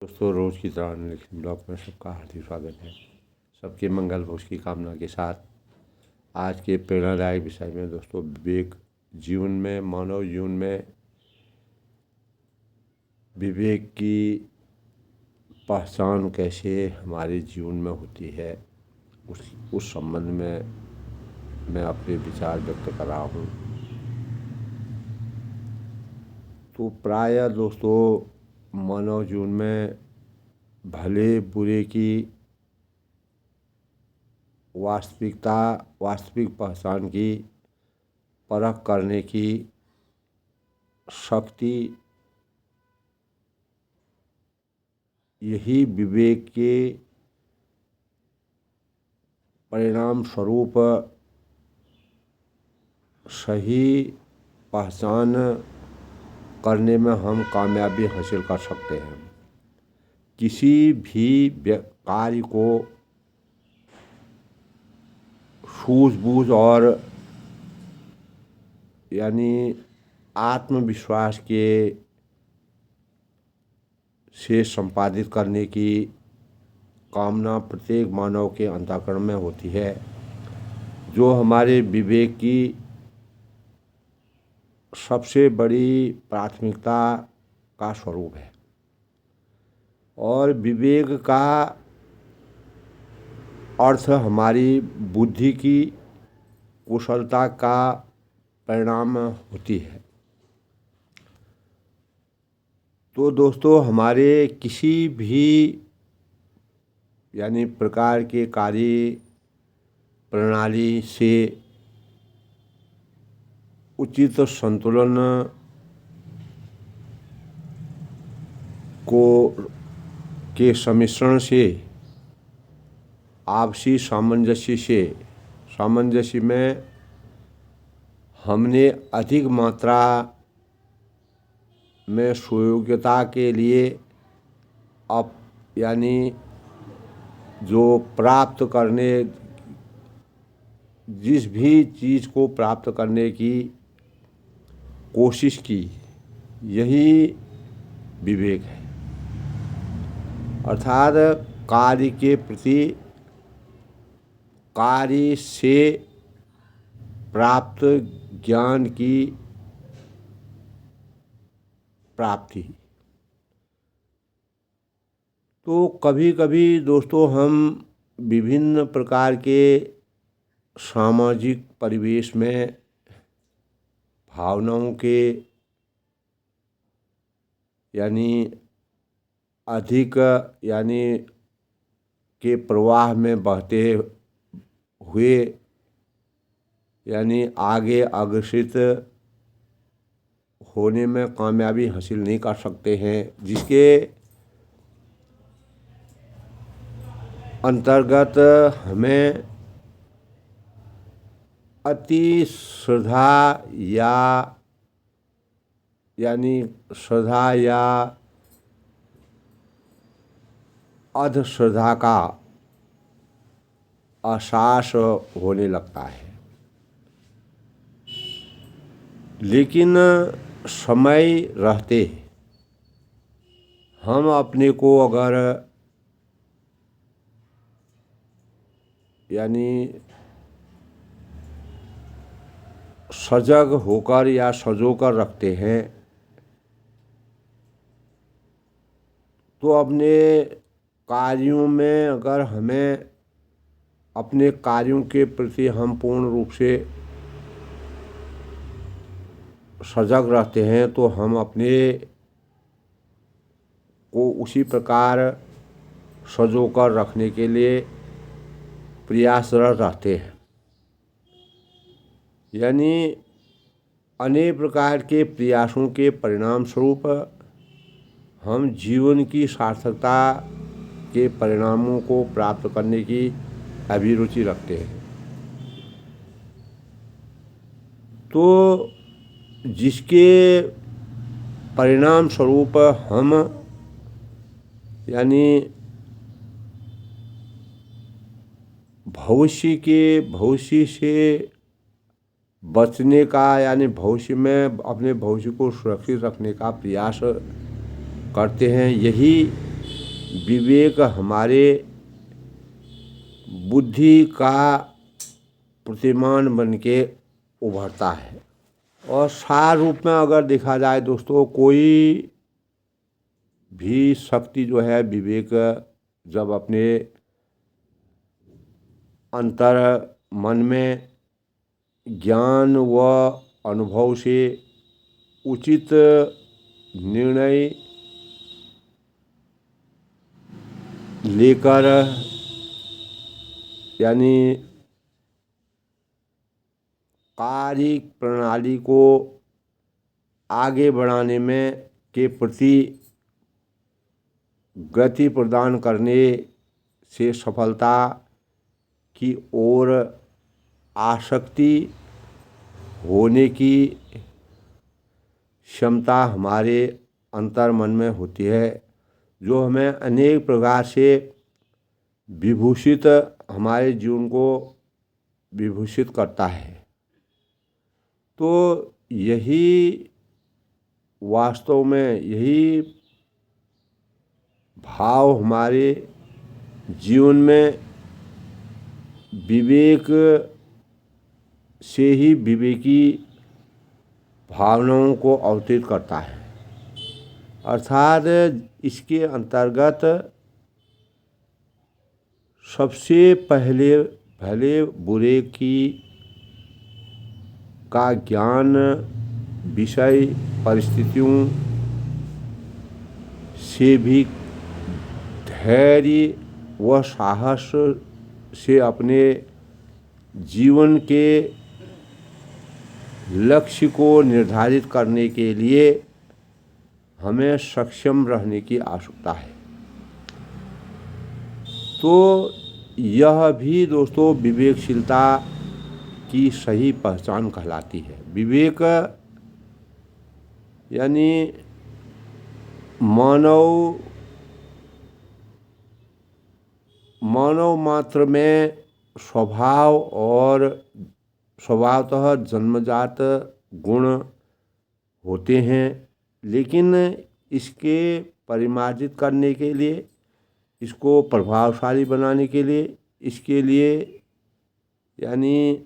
दोस्तों, रोज़ की तरह निखिल ब्लॉग में सबका हार्दिक स्वागत है। सबके मंगल भविष्य की कामना के साथ आज के प्रेरणादायक विषय में दोस्तों, विवेक जीवन में, मानव जीवन में विवेक की पहचान कैसे हमारे जीवन में होती है, उस संबंध में मैं अपने विचार व्यक्त कर रहा हूँ। तो प्रायः दोस्तों, मानव जीवन में भले बुरे की वास्तविक पहचान की परख करने की शक्ति यही विवेक के परिणाम स्वरूप सही पहचान करने में हम कामयाबी हासिल कर सकते हैं। किसी भी कार्य को सूझबूझ और यानी आत्मविश्वास के से संपादित करने की कामना प्रत्येक मानव के अंतःकरण में होती है, जो हमारे विवेक की सबसे बड़ी प्राथमिकता का स्वरूप है। और विवेक का अर्थ हमारी बुद्धि की कुशलता का परिणाम होती है। तो दोस्तों, हमारे किसी भी यानी प्रकार के कार्य प्रणाली से उचित संतुलन के सम्मिश्रण से, आपसी सामंजस्य में हमने अधिक मात्रा में सुयोग्यता के लिए यानी जो प्राप्त करने, जिस भी चीज़ को प्राप्त करने की कोशिश की, यही विवेक है। अर्थात कार्य के प्रति कार्य से प्राप्त ज्ञान की प्राप्ति। तो कभी कभी दोस्तों, हम विभिन्न प्रकार के सामाजिक परिवेश में भावनाओं के यानी अधिक के प्रवाह में बहते हुए यानी आगे अग्रसित होने में कामयाबी हासिल नहीं कर सकते हैं, जिसके अंतर्गत हमें अति श्रद्धा या अधश्रद्धा का एहसास होने लगता है। लेकिन समय रहते हम अपने को अगर यानी सजग होकर या सजोकर रखते हैं, तो अपने कार्यों में अगर हमें अपने कार्यों के प्रति हम पूर्ण रूप से सजग रहते हैं, तो हम अपने को उसी प्रकार सजोकर रखने के लिए प्रयासरत रहते हैं। यानी अनेक प्रकार के प्रयासों के परिणाम स्वरूप हम जीवन की सार्थकता के परिणामों को प्राप्त करने की अभिरुचि रखते हैं। तो जिसके परिणाम स्वरूप हम यानी भविष्य से बचने का यानी भविष्य में अपने भविष्य को सुरक्षित रखने का प्रयास करते हैं। यही विवेक हमारे बुद्धि का प्रतिमान बन के उभरता है। और सार रूप में अगर देखा जाए दोस्तों, कोई भी शक्ति जो है विवेक जब अपने अंतर मन में ज्ञान व अनुभव से उचित निर्णय लेकर यानी कार्य प्रणाली को आगे बढ़ाने में के प्रति गति प्रदान करने से सफलता की ओर आसक्ति होने की क्षमता हमारे अंतर्मन में होती है, जो हमें अनेक प्रकार से विभूषित हमारे जीवन को विभूषित करता है। तो यही वास्तव में यही भाव हमारे जीवन में विवेक से ही विवेकी भावनाओं को अवतरित करता है। अर्थात इसके अंतर्गत सबसे पहले भले बुरे की का ज्ञान विषय परिस्थितियों से भी धैर्य व साहस से अपने जीवन के लक्ष्य को निर्धारित करने के लिए हमें सक्षम रहने की आवश्यकता है। तो यह भी दोस्तों विवेकशीलता की सही पहचान कहलाती है। विवेक यानी मानव मात्र में स्वभाव और स्वभावतः जन्मजात गुण होते हैं, लेकिन इसके परिमार्जित करने के लिए, इसको प्रभावशाली बनाने के लिए, इसके लिए यानी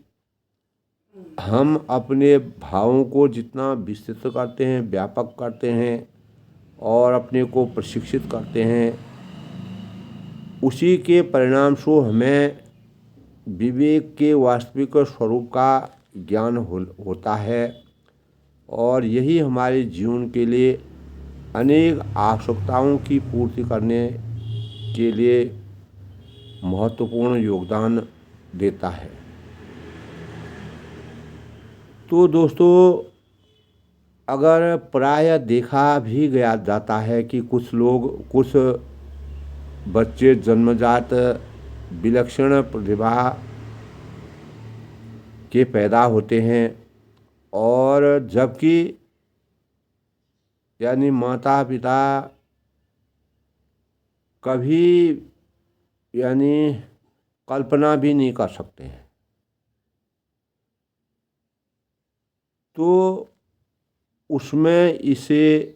हम अपने भावों को जितना विस्तृत करते हैं, व्यापक करते हैं और अपने को प्रशिक्षित करते हैं, उसी के परिणाम स्वरूप हमें विवेक के वास्तविक स्वरूप का ज्ञान होता है। और यही हमारे जीवन के लिए अनेक आवश्यकताओं की पूर्ति करने के लिए महत्वपूर्ण योगदान देता है। तो दोस्तों, अगर प्रायः देखा भी गया जाता है कि कुछ बच्चे जन्मजात विलक्षण प्रतिभा के पैदा होते हैं, और जबकि यानी माता पिता कभी यानी कल्पना भी नहीं कर सकते हैं। तो उसमें इसे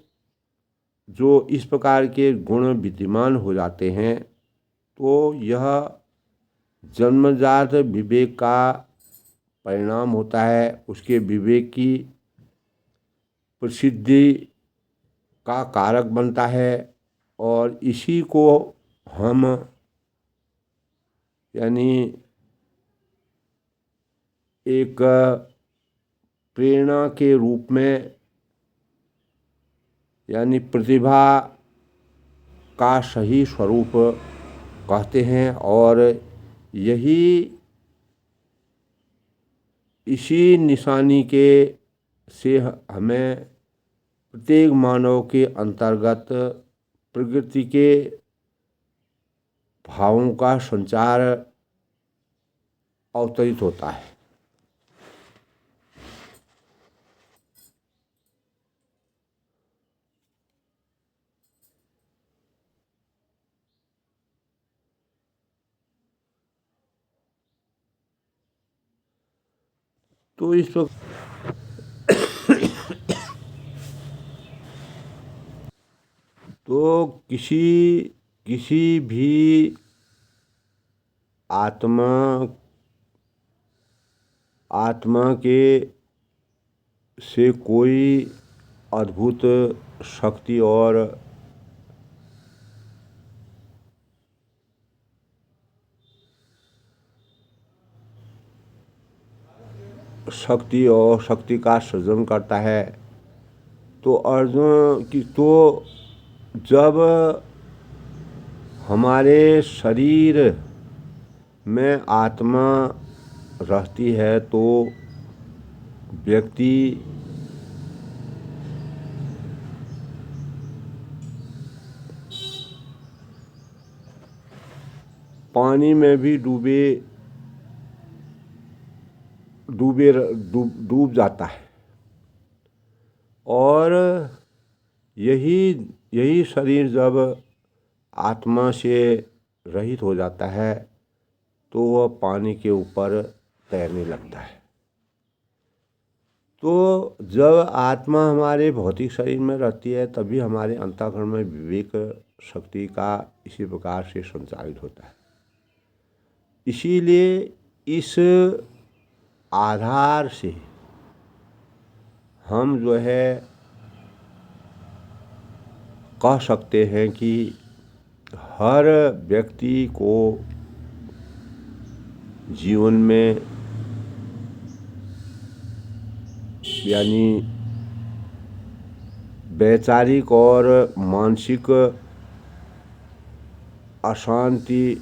जो इस प्रकार के गुण विद्यमान हो जाते हैं, तो यह जन्मजात विवेक का परिणाम होता है। उसके विवेक की प्रसिद्धि का कारक बनता है, और इसी को हम यानी एक प्रेरणा के रूप में यानी प्रतिभा का सही स्वरूप कहते हैं। और इसी निशानी के से हमें प्रत्येक मानव के अंतर्गत प्रकृति के भावों का संचार अवतरित होता है। तो इस वक्त तो किसी किसी भी आत्मा के से कोई अद्भुत शक्ति और शक्ति का सृजन करता है। तो अर्जुन की तो जब हमारे शरीर में आत्मा रहती है तो व्यक्ति पानी में भी डूब जाता है। और यही शरीर जब आत्मा से रहित हो जाता है तो वह पानी के ऊपर तैरने लगता है। तो जब आत्मा हमारे भौतिक शरीर में रहती है तभी हमारे अंतःकरण में विवेक शक्ति का इसी प्रकार से संचालित होता है। इसीलिए इस आधार से हम जो है कह सकते हैं कि हर व्यक्ति को जीवन में यानी वैचारिक और मानसिक अशांति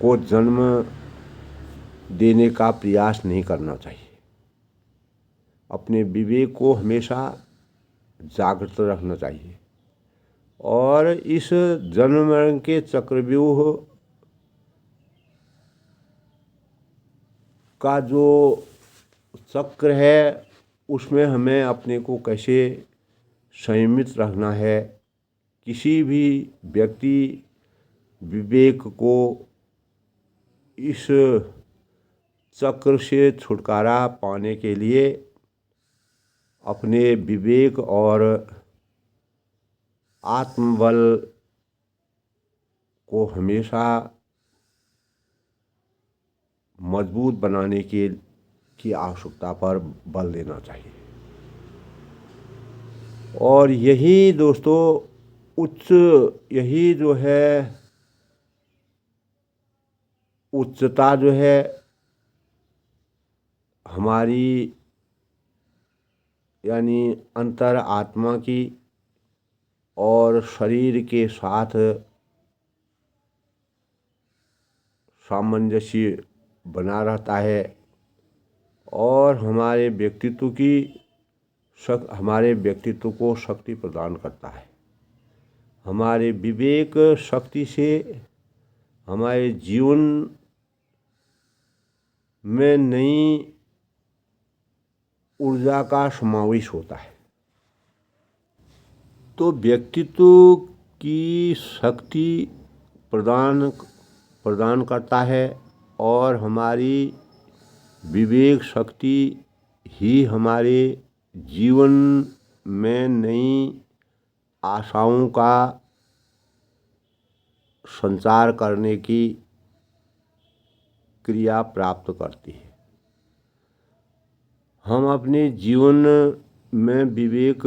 को जन्म देने का प्रयास नहीं करना चाहिए। अपने विवेक को हमेशा जागृत रखना चाहिए और इस जन्म मरण के चक्रव्यूह का जो चक्र है उसमें हमें अपने को कैसे संयमित रखना है। किसी भी व्यक्ति विवेक को इस चक्र से छुटकारा पाने के लिए अपने विवेक और आत्मबल को हमेशा मजबूत बनाने की आवश्यकता पर बल देना चाहिए। और यही दोस्तों यही जो है उच्चता जो है हमारी यानी अंतर आत्मा की और शरीर के साथ सामंजस्य बना रहता है और हमारे व्यक्तित्व को शक्ति प्रदान करता है। हमारे विवेक शक्ति से हमारे जीवन में नई ऊर्जा का समावेश होता है। तो व्यक्तित्व की शक्ति प्रदान करता है और हमारी विवेक शक्ति ही हमारे जीवन में नई आशाओं का संचार करने की क्रिया प्राप्त करती है। हम अपने जीवन में विवेक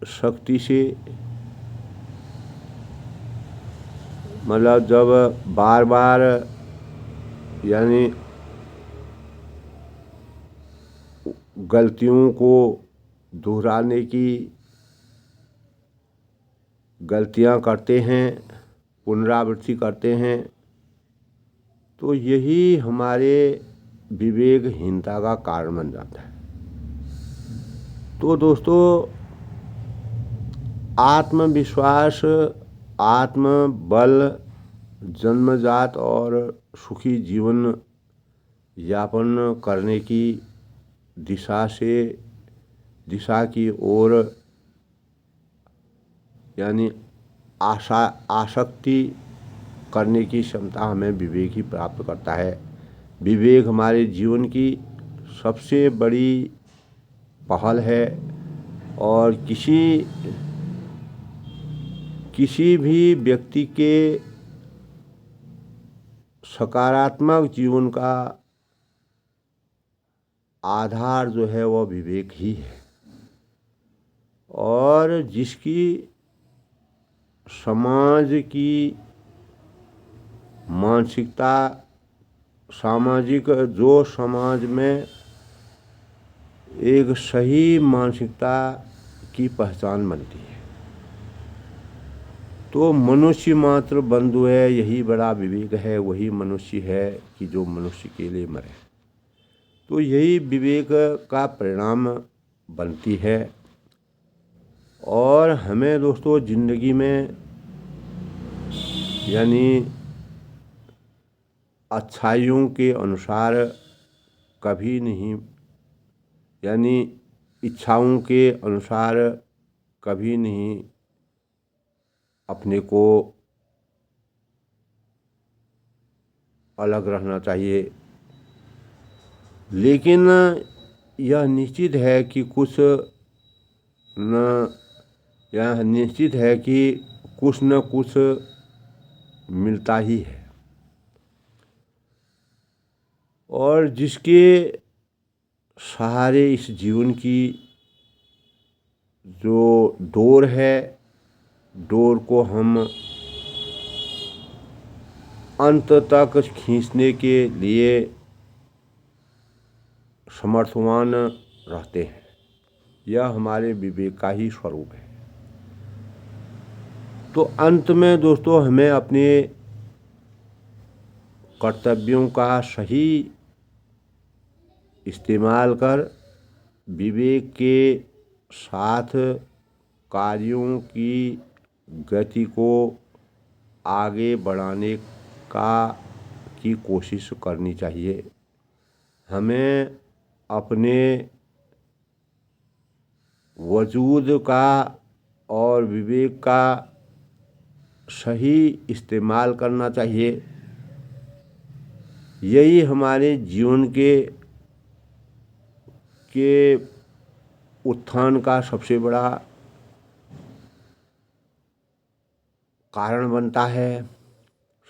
शक्ति से मतलब जब बार बार यानी गलतियों को दोहराने की गलतियां करते हैं, पुनरावृत्ति करते हैं, तो यही हमारे विवेकहीनता का कारण बन जाता है। तो दोस्तों आत्मविश्वास, आत्मबल जन्मजात और सुखी जीवन यापन करने की दिशा की ओर यानी आसक्ति करने की क्षमता हमें विवेक ही प्राप्त करता है। विवेक हमारे जीवन की सबसे बड़ी पहल है और किसी भी व्यक्ति के सकारात्मक जीवन का आधार जो है वह विवेक ही है, और जिसकी समाज की मानसिकता, सामाजिक, जो समाज में एक सही मानसिकता की पहचान बनती है, तो मनुष्य मात्र बंधु है, यही बड़ा विवेक है। वही मनुष्य है कि जो मनुष्य के लिए मरे। तो यही विवेक का परिणाम बनती है। और हमें दोस्तों जिंदगी में यानी अच्छाइयों के अनुसार कभी नहीं, यानी इच्छाओं के अनुसार कभी नहीं अपने को अलग रहना चाहिए। लेकिन यह निश्चित है कि यह निश्चित है कि कुछ न कुछ मिलता ही है, और जिसके सहारे इस जीवन की जो डोर है, डोर को हम अंत तक खींचने के लिए समर्थवान रहते हैं। यह हमारे विवेक का ही स्वरूप है। तो अंत में दोस्तों हमें अपने कर्तव्यों का सही इस्तेमाल कर विवेक के साथ कार्यों की गति को आगे बढ़ाने की कोशिश करनी चाहिए। हमें अपने वजूद का और विवेक का सही इस्तेमाल करना चाहिए। यही हमारे जीवन के उत्थान का सबसे बड़ा कारण बनता है,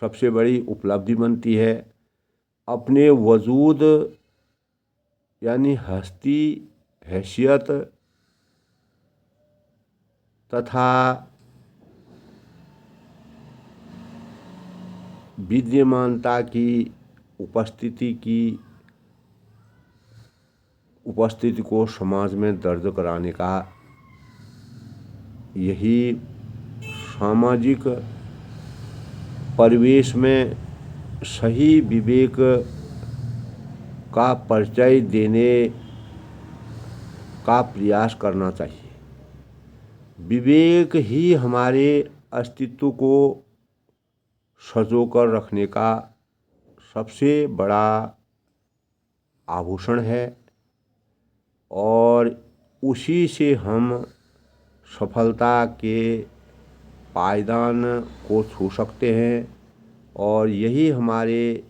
सबसे बड़ी उपलब्धि बनती है। अपने वजूद यानी हस्ती, हैसियत तथा विद्यमानता की उपस्थिति को समाज में दर्ज कराने का यही सामाजिक परिवेश में सही विवेक का परिचय देने का प्रयास करना चाहिए। विवेक ही हमारे अस्तित्व को संजोकर रखने का सबसे बड़ा आभूषण है, और उसी से हम सफलता के पायदान को छू सकते हैं, और यही हमारे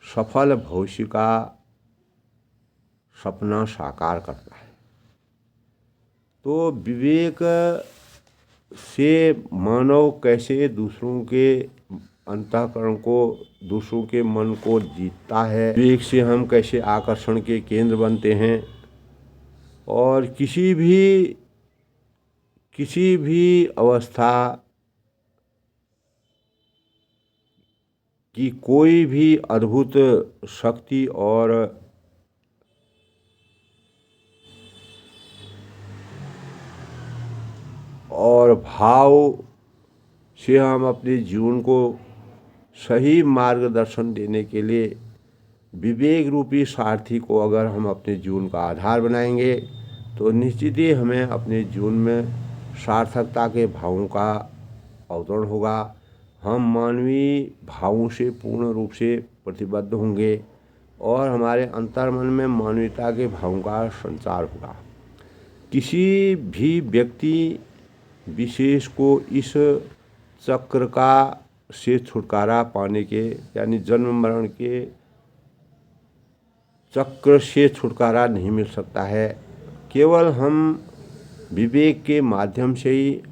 सफल भविष्य का सपना साकार करता है। तो विवेक से मानव कैसे दूसरों के अंतःकरण को, दूसरों के मन को जीतता है, विवेक से हम कैसे आकर्षण के केंद्र बनते हैं, और किसी भी अवस्था की कोई भी अद्भुत शक्ति और भाव से हम अपने जीवन को सही मार्गदर्शन देने के लिए विवेक रूपी सारथी को अगर हम अपने जीवन का आधार बनाएंगे, तो निश्चित ही हमें अपने जीवन में सार्थकता के भावों का अवतरण होगा। हम मानवीय भावों से पूर्ण रूप से प्रतिबद्ध होंगे, और हमारे अंतर्मन में मानवीयता के भावों का संचार होगा। किसी भी व्यक्ति विशेष को इस चक्र से छुटकारा पाने के, यानी जन्म मरण के चक्र से छुटकारा नहीं मिल सकता है। केवल हम विवेक के माध्यम से ही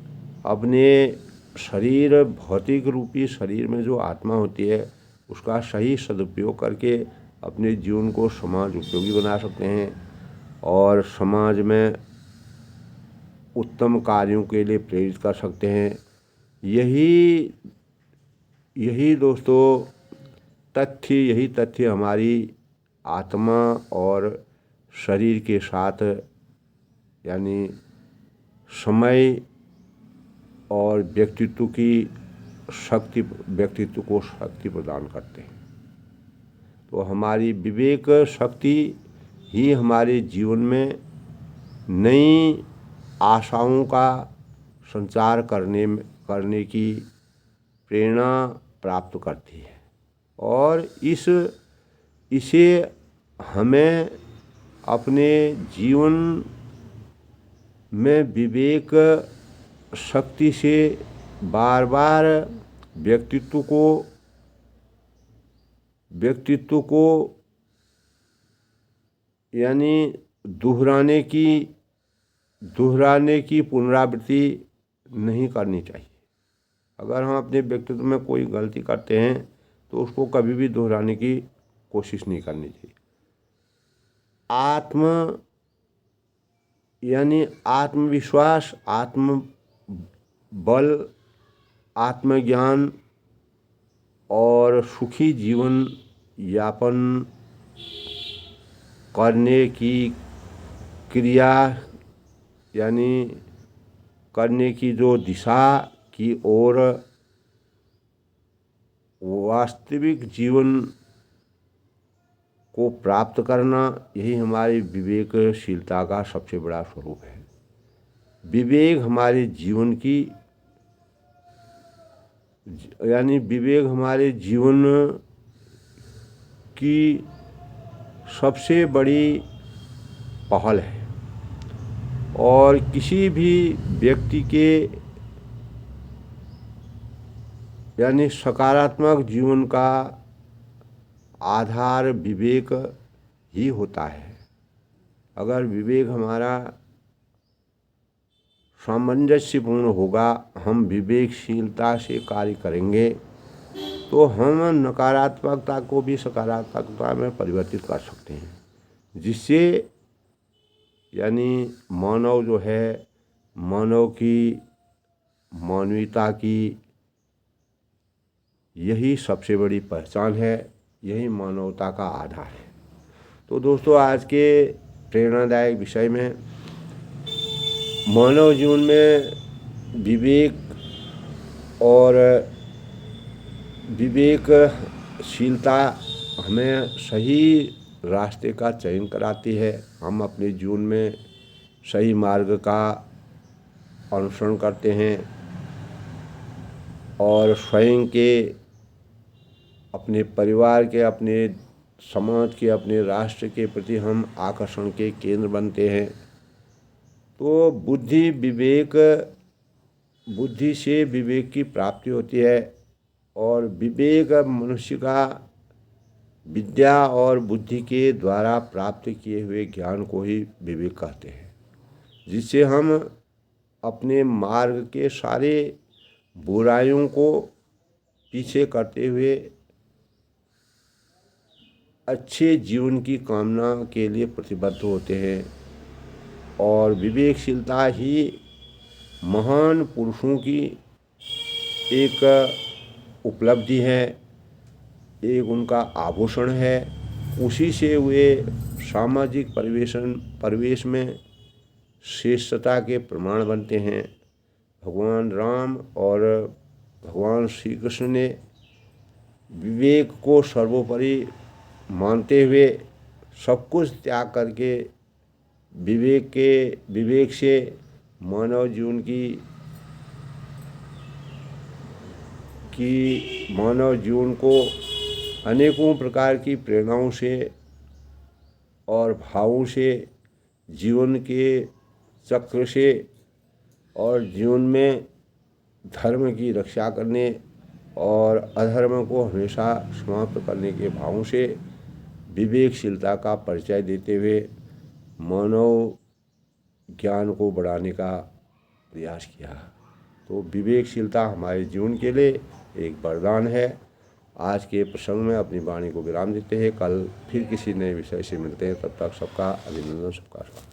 अपने शरीर, भौतिक रूपी शरीर में जो आत्मा होती है उसका सही सदुपयोग करके अपने जीवन को समाज उपयोगी बना सकते हैं और समाज में उत्तम कार्यों के लिए प्रेरित कर सकते हैं। यही दोस्तों यही तथ्य हमारी आत्मा और शरीर के साथ यानी समय और व्यक्तित्व को शक्ति प्रदान करते हैं। तो हमारी विवेक शक्ति ही हमारे जीवन में नई आशाओं का संचार करने की प्रेरणा प्राप्त करती है और इसे हमें अपने जीवन में विवेक शक्ति से बार बार व्यक्तित्व को यानी दोहराने की पुनरावृत्ति नहीं करनी चाहिए। अगर हम अपने व्यक्तित्व में कोई गलती करते हैं तो उसको कभी भी दोहराने की कोशिश नहीं करनी चाहिए। आत्मविश्वास, आत्मबल, आत्मज्ञान और सुखी जीवन यापन करने की क्रिया यानी करने की जो दिशा की ओर वास्तविक जीवन को प्राप्त करना, यही हमारी विवेकशीलता का सबसे बड़ा स्वरूप है। विवेक हमारे जीवन की सबसे बड़ी पहल है और किसी भी व्यक्ति के यानी सकारात्मक जीवन का आधार विवेक ही होता है। अगर विवेक हमारा सामंजस्यपूर्ण होगा, हम विवेकशीलता से कार्य करेंगे तो हम नकारात्मकता को भी सकारात्मकता में परिवर्तित कर सकते हैं, जिससे यानी मानव जो है मानव की मानवीयता की यही सबसे बड़ी पहचान है, यही मानवता का आधार है। तो दोस्तों आज के प्रेरणादायक विषय में मानव जीवन में विवेकशीलता हमें सही रास्ते का चयन कराती है। हम अपने जीवन में सही मार्ग का अनुसरण करते हैं और स्वयं के, अपने परिवार के, अपने समाज के, अपने राष्ट्र के प्रति हम आकर्षण के केंद्र बनते हैं। तो बुद्धि से विवेक की प्राप्ति होती है और विवेक मनुष्य का विद्या और बुद्धि के द्वारा प्राप्त किए हुए ज्ञान को ही विवेक कहते हैं, जिससे हम अपने मार्ग के सारे बुराइयों को पीछे करते हुए अच्छे जीवन की कामना के लिए प्रतिबद्ध होते हैं। और विवेकशीलता ही महान पुरुषों की एक उपलब्धि है, एक उनका आभूषण है। उसी से वे सामाजिक परिवेश में श्रेष्ठता के प्रमाण बनते हैं। भगवान राम और भगवान श्री कृष्ण ने विवेक को सर्वोपरि मानते हुए सब कुछ त्याग करके विवेक से मानव जीवन को अनेकों प्रकार की प्रेरणाओं से और भावों से, जीवन के चक्र से और जीवन में धर्म की रक्षा करने और अधर्म को हमेशा समाप्त करने के भावों से विवेकशीलता का परिचय देते हुए मानव ज्ञान को बढ़ाने का प्रयास किया। तो विवेकशीलता हमारे जीवन के लिए एक वरदान है। आज के प्रसंग में अपनी वाणी को विराम देते हैं। कल फिर किसी नए विषय से मिलते हैं। तब तक सबका अभिनंदन, सबका स्वागत।